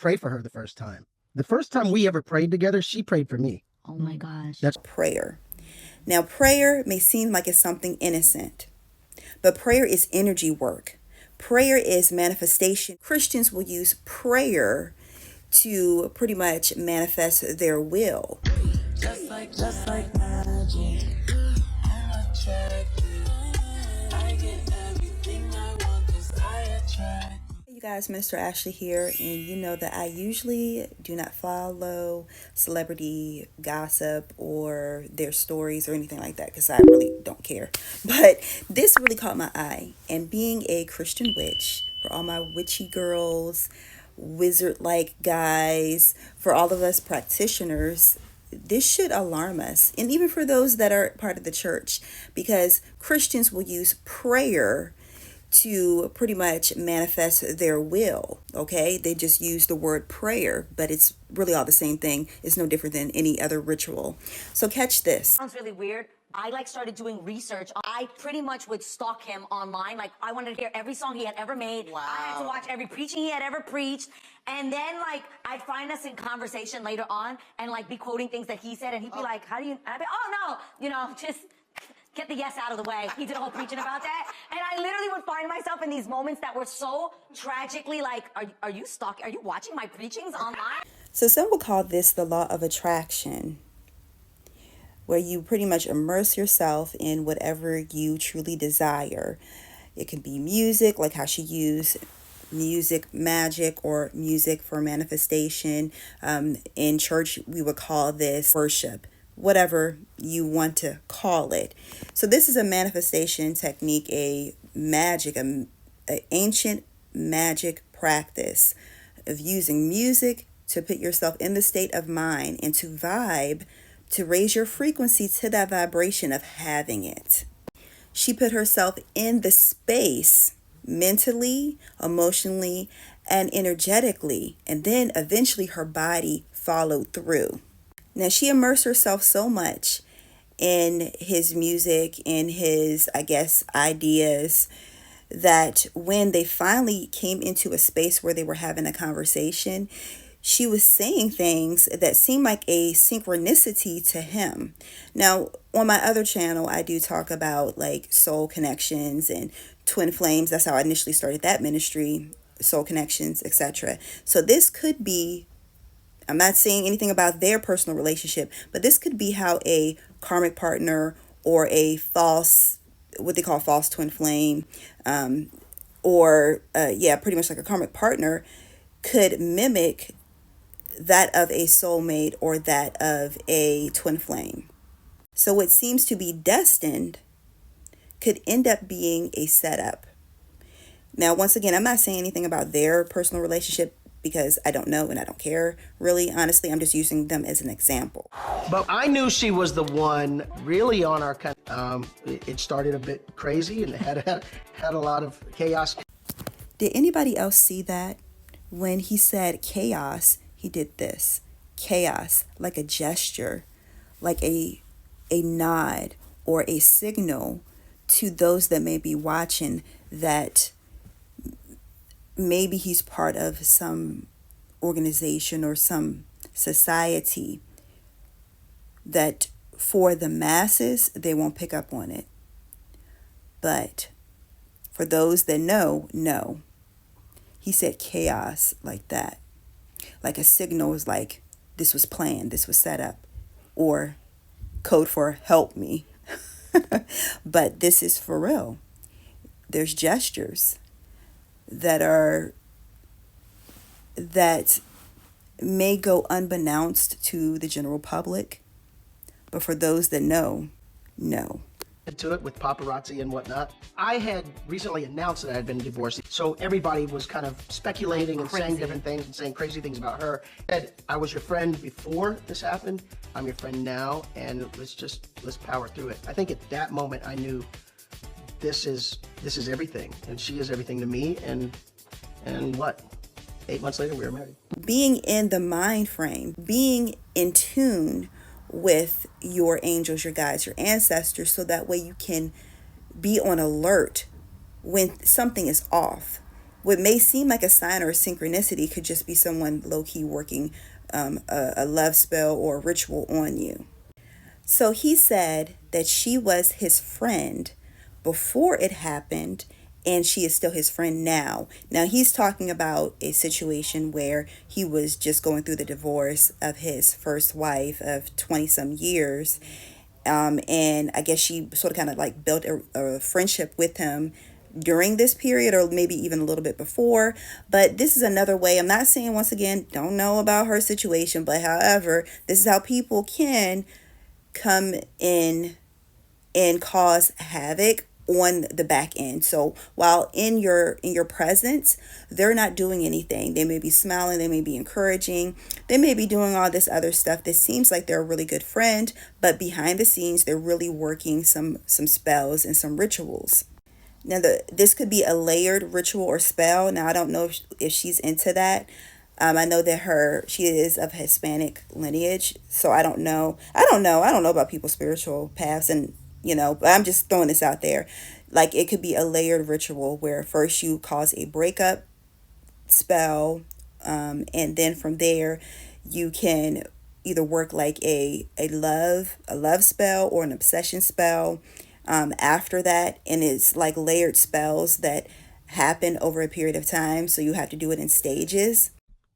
pray for her the first time. The first time we ever prayed together, she prayed for me. Oh my gosh. That's prayer. Now, prayer may seem like it's something innocent, but prayer is energy work. Prayer is manifestation. Christians will use prayer to pretty much manifest their will. Just like magic. I get everything I want 'cause I attract. Hey you guys, Minister Ashley here, and you know that I usually do not follow celebrity gossip or their stories or anything like that because I really don't care. But this really caught my eye, and being a Christian witch, for all my witchy girls, wizard-like guys, for all of us practitioners, this should alarm us, and even for those that are part of the church, because Christians will use prayer to pretty much manifest their will. Okay, they just use the word prayer, but it's really all the same thing. It's no different than any other ritual. So catch this. Sounds really weird. I started doing research. I pretty much would stalk him online. Like, I wanted to hear every song he had ever made. Wow. I had to watch every preaching he had ever preached. And then I'd find us in conversation later on and be quoting things that he said. And he'd be like, how do you, I'd be, oh no, just get the yes out of the way. He did a whole preaching about that. And I literally would find myself in these moments that were so tragically are you stalking? Are you watching my preachings online? So some would call this the law of attraction, where you pretty much immerse yourself in whatever you truly desire. It can be music, like how she used music magic or music for manifestation. In church, we would call this worship, whatever you want to call it. So this is a manifestation technique, a magic, an ancient magic practice of using music to put yourself in the state of mind and to vibe, to raise your frequency to that vibration of having it. She put herself in the space mentally, emotionally, and energetically, and then eventually her body followed through. Now, she immersed herself so much in his music, in his, ideas, that when they finally came into a space where they were having a conversation, she was saying things that seemed like a synchronicity to him. Now, on my other channel, I do talk about soul connections and twin flames. That's how I initially started that ministry, soul connections, etc. So this could be, I'm not saying anything about their personal relationship, but this could be how a karmic partner or a false, what they call false twin flame, pretty much like a karmic partner could mimic that of a soulmate or that of a twin flame. So what seems to be destined could end up being a setup. Now, once again, I'm not saying anything about their personal relationship because I don't know and I don't care. Really, honestly, I'm just using them as an example. But I knew she was the one really on our kind. It started a bit crazy and had a lot of chaos. Did anybody else see that? When he said chaos, he did this. Chaos, like a gesture, like a nod or a signal to those that may be watching that maybe he's part of some organization or some society that for the masses, they won't pick up on it. But for those that know. He said chaos like that. Like a signal was like, this was planned, this was set up, or code for help me. But this is for real. There's gestures that may go unbeknownst to the general public, but for those that know. To it with paparazzi and whatnot. I had recently announced that I had been divorced, so everybody was kind of speculating and saying different things and saying crazy things about her. Said, I was your friend before this happened, I'm your friend now, and let's power through it. I think at that moment I knew this is everything, and she is everything to me, and what? 8 months later we were married. Being in the mind frame, being in tune with your angels, your guides, your ancestors, so that way you can be on alert when something is off. what may seem like a sign or a synchronicity could just be someone low-key working a love spell or a ritual on you. So he said that she was his friend before it happened, and she is still his friend now. Now, he's talking about a situation where he was just going through the divorce of his first wife of 20 some years. And I guess she sort of kind of like built a friendship with him during this period, or maybe even a little bit before. But this is another way. I'm not saying, once again, don't know about her situation, but however, this is how people can come in and cause havoc on the back end. So while in your presence, they're not doing anything. They may be smiling, they may be encouraging, they may be doing all this other stuff that seems like they're a really good friend, but behind the scenes they're really working some spells and some rituals. Now, this could be a layered ritual or spell. Now, I don't know if she's into that. I know that she is of Hispanic lineage, so I don't know about people's spiritual paths, and but I'm just throwing this out there. Like, it could be a layered ritual where first you cause a breakup spell, and then from there you can either work like a love spell or an obsession spell after that, and it's like layered spells that happen over a period of time, so you have to do it in stages.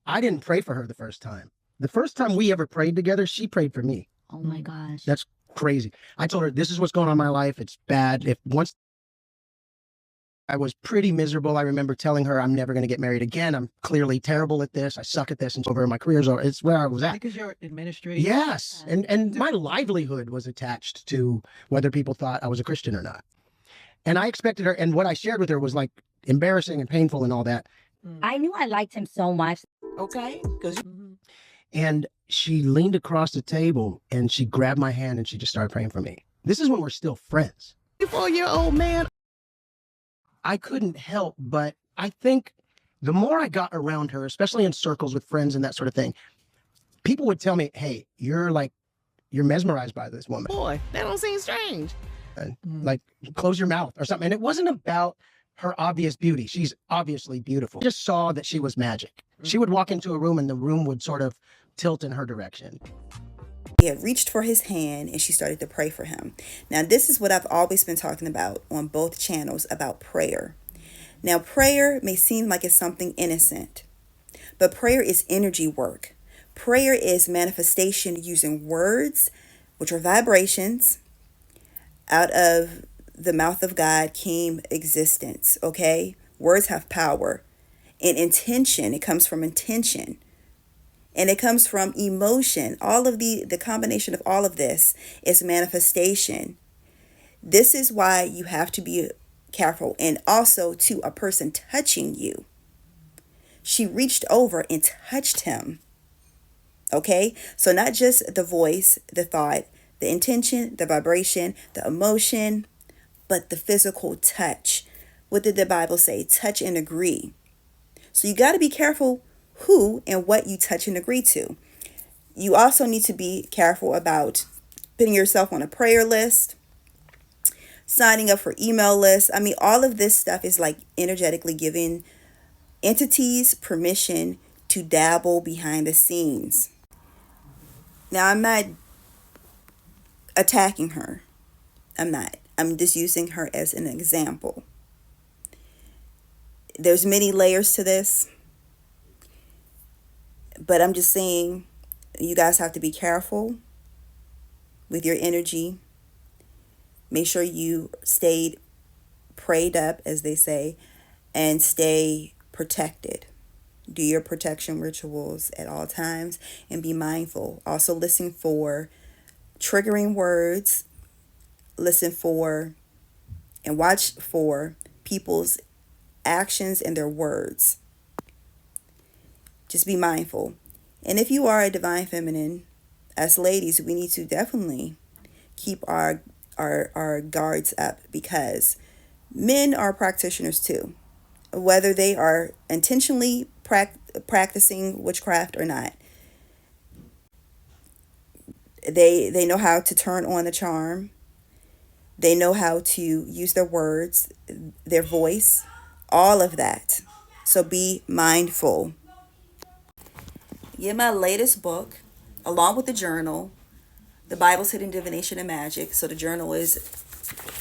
I didn't pray for her the first time. The first time we ever prayed together, she prayed for me. Oh my gosh. That's crazy. I told her, this is what's going on in my life. It's bad. Once I was pretty miserable, I remember telling her, I'm never going to get married again. I'm clearly terrible at this. I suck at this. And over, my career's over. It's where I was at. Because you're in ministry. Yes. And my livelihood was attached to whether people thought I was a Christian or not. And I expected her. And what I shared with her was like embarrassing and painful and all that. I knew I liked him so much. Okay. And she leaned across the table and she grabbed my hand and she just started praying for me. This is when we're still friends. 24-year-old man. I couldn't help, but I think the more I got around her, especially in circles with friends and that sort of thing, people would tell me, hey, you're mesmerized by this woman. Boy, that don't seem strange. Like, close your mouth or something. And it wasn't about her obvious beauty. She's obviously beautiful. I just saw that she was magic. She would walk into a room and the room would sort of tilt in her direction. She had reached for his hand and she started to pray for him. Now, this is what I've always been talking about on both channels about prayer. Now, prayer may seem like it's something innocent, but prayer is energy work. Prayer is manifestation using words, which are vibrations. Out of the mouth of God came existence, okay? Words have power. And intention, it comes from intention. And it comes from emotion. All of the combination of all of this is manifestation. This is why you have to be careful. And also to a person touching you. She reached over and touched him. Okay? So not just the voice, the thought, the intention, the vibration, the emotion, but the physical touch. What did the Bible say? Touch and agree. So you got to be careful who and what you touch and agree to. You also need to be careful about putting yourself on a prayer list, signing up for email lists. I mean, all of this stuff is like energetically giving entities permission to dabble behind the scenes. Now, I'm not attacking her. I'm not. I'm just using her as an example. There's many layers to this, but I'm just saying you guys have to be careful with your energy. Make sure you stayed prayed up, as they say, and stay protected. Do your protection rituals at all times and be mindful. Also listen for triggering words. Listen for and watch for people's actions and their words. Just be mindful. And if you are a divine feminine, as ladies, we need to definitely keep our guards up, because men are practitioners too, whether they are intentionally practicing witchcraft or not. They know how to turn on the charm. They know how to use their words, their voice, all of that. So be mindful. Get my latest book, along with the journal, The Bible's Hidden Divination and Magic. So the journal is,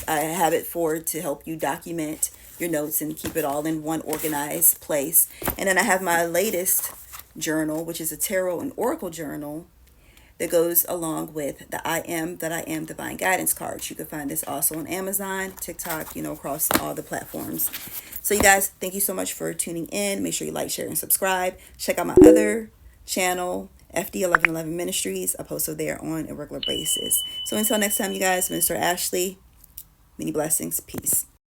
I have it to help you document your notes and keep it all in one organized place. And then I have my latest journal, which is a tarot and oracle journal that goes along with the I Am That I Am Divine Guidance cards. You can find this also on Amazon, TikTok, across all the platforms. So you guys, thank you so much for tuning in. Make sure you like, share, and subscribe. Check out my other channel, FD1111 Ministries. I post over there on a regular basis. So until next time, you guys, Minister Ashley, many blessings. Peace.